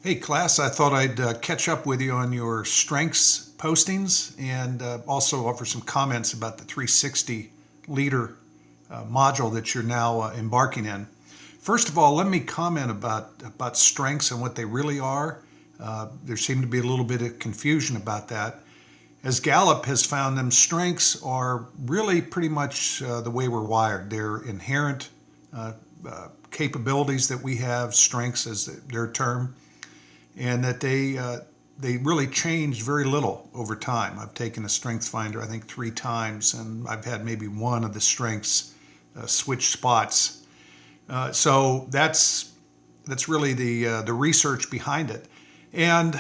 Hey class, I thought I'd catch up with you on your strengths postings and also offer some comments about the 360 leader module that you're now embarking in. First of all, let me comment about strengths and what they really are. There seemed to be a little bit of confusion about that. As Gallup has found them, strengths are really pretty much the way we're wired. They're inherent capabilities that we have, strengths as their term, and that they really change very little over time. I've taken a strengths finder, I think 3 times, and I've had maybe one of the strengths switch spots. So that's really the research behind it. And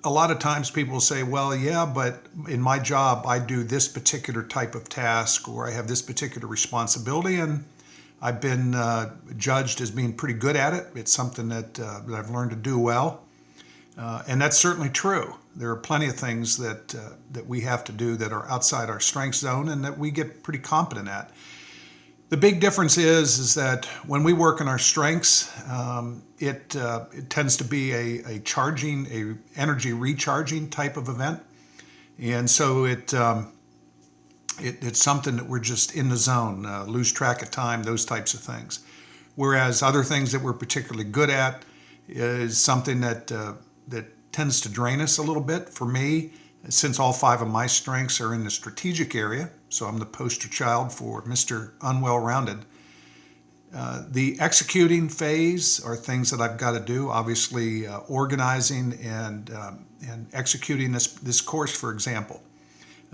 a lot of times people will say, well, yeah, but in my job, I do this particular type of task, or I have this particular responsibility, and I've been judged as being pretty good at it. It's something that I've learned to do well. And that's certainly true. There are plenty of things that we have to do that are outside our strength zone and that we get pretty competent at. The big difference is that when we work on our strengths, it tends to be a charging, a energy recharging type of event. And so it's something that we're just in the zone, lose track of time, those types of things. Whereas other things that we're particularly good at is something that tends to drain us a little bit. For me, since all 5 of my strengths are in the strategic area, so I'm the poster child for Mr. Unwell-Rounded. The executing phase are things that I've got to do. Obviously, organizing and executing this course, for example,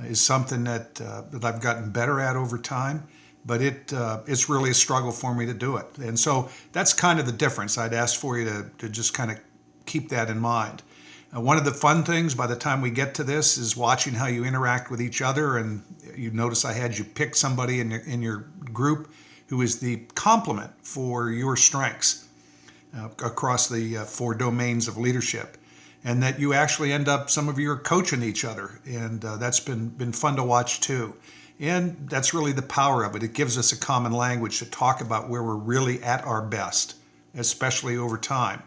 is something that I've gotten better at over time, but it's really a struggle for me to do it. And so that's kind of the difference. I'd ask for you to just kind of keep that in mind. One of the fun things by the time we get to this is watching how you interact with each other, and you notice I had you pick somebody in your group who is the complement for your strengths across the 4 domains of leadership, and that you actually end up, some of you are coaching each other, and that's been fun to watch too. And that's really the power of it. It gives us a common language to talk about where we're really at our best, especially over time.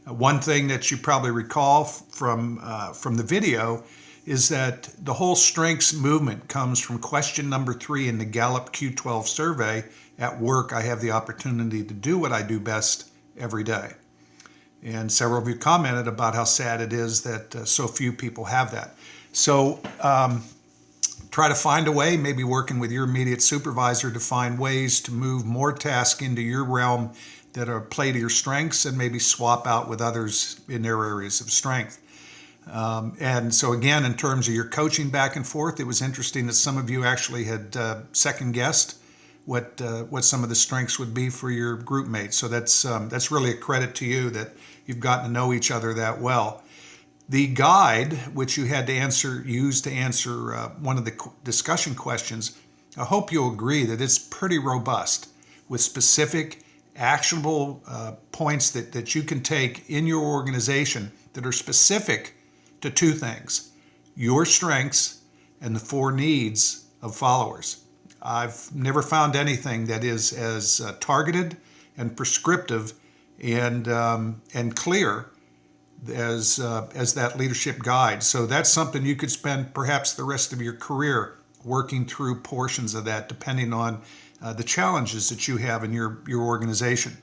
One thing that you probably recall from the video is that the whole strengths movement comes from question number 3 in the Gallup Q12 survey. At work, I have the opportunity to do what I do best every day. And several of you commented about how sad it is that so few people have that. So try to find a way, maybe working with your immediate supervisor, to find ways to move more tasks into your realm that are play to your strengths, and maybe swap out with others in their areas of strength. And so again, in terms of your coaching back and forth, it was interesting that some of you actually had second guessed what some of the strengths would be for your group mates. So that's really a credit to you that you've gotten to know each other that well. The guide, which you had to use to answer one of the discussion questions, I hope you'll agree that it's pretty robust with specific actionable points that you can take in your organization that are specific to 2 things: your strengths and the 4 needs of followers. I've never found anything that is as targeted and prescriptive and clear as that leadership guide. So that's something you could spend perhaps the rest of your career working through portions of that, depending on the challenges that you have in your organization.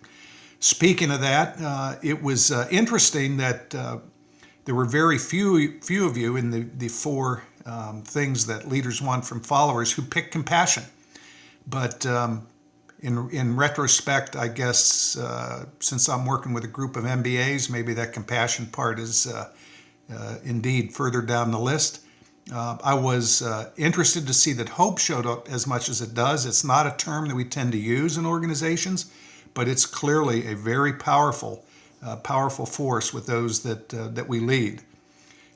Speaking of that, it was interesting that there were very few of you in the 4 things that leaders want from followers who picked compassion. But in retrospect, I guess since I'm working with a group of MBAs, maybe that compassion part is indeed further down the list. I was interested to see that hope showed up as much as it does. It's not a term that we tend to use in organizations, but it's clearly a very powerful force with those that we lead.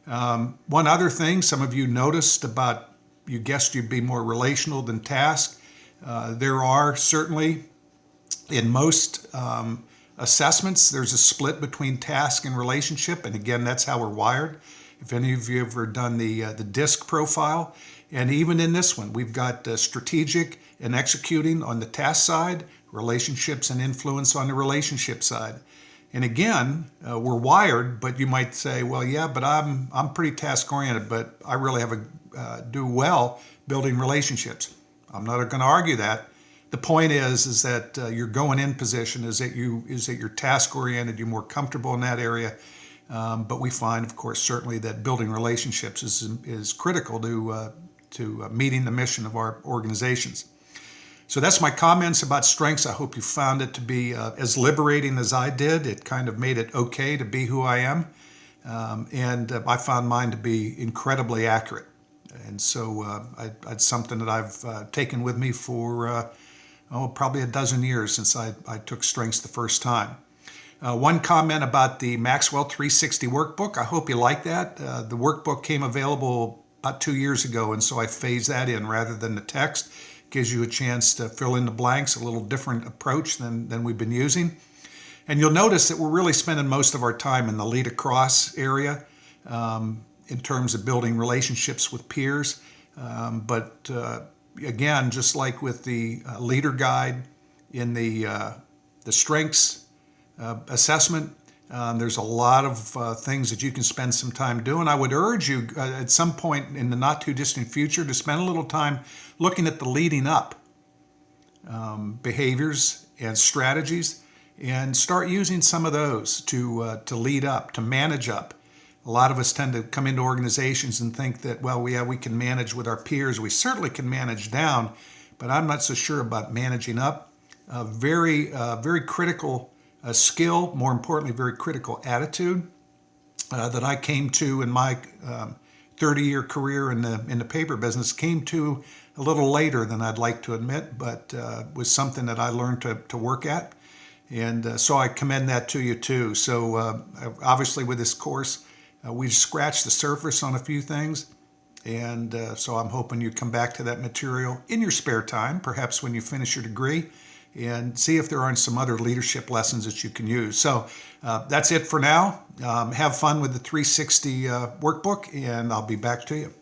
One other thing, some of you noticed about, you guessed you'd be more relational than task. There are certainly, in most assessments, there's a split between task and relationship, and again, that's how we're wired. If any of you have ever done the DISC profile, and even in this one, we've got strategic and executing on the task side, relationships and influence on the relationship side. And again, we're wired, but you might say, well, yeah, but I'm pretty task oriented, but I really have do well building relationships. I'm not going to argue that. The point is that your going in position is that you're task oriented, you're more comfortable in that area. But we find, of course, certainly that building relationships is critical to meeting the mission of our organizations. So that's my comments about strengths. I hope you found it to be as liberating as I did. It kind of made it okay to be who I am. And I found mine to be incredibly accurate. And so it's something that I've taken with me for, probably a dozen years since I took strengths the first time. One comment about the Maxwell 360 workbook. I hope you like that. The workbook came available about 2 years ago, and so I phased that in rather than the text. Gives you a chance to fill in the blanks, a little different approach than we've been using. And you'll notice that we're really spending most of our time in the lead across area in terms of building relationships with peers. But again, just like with the leader guide in the strengths assessment, there's a lot of things that you can spend some time doing. I would urge you at some point in the not too distant future to spend a little time looking at the leading up behaviors and strategies and start using some of those to lead up, to manage up. A lot of us tend to come into organizations and think that, well, we can manage with our peers. We certainly can manage down, but I'm not so sure about managing up. Very critical skill, more importantly, very critical attitude that I came to in my 30-year career in the paper business, came to a little later than I'd like to admit, but was something that I learned to work at. And so I commend that to you too. So obviously with this course, we've scratched the surface on a few things. And so I'm hoping you come back to that material in your spare time, perhaps when you finish your degree, and see if there aren't some other leadership lessons that you can use. So that's it for now. Have fun with the 360 workbook, and I'll be back to you.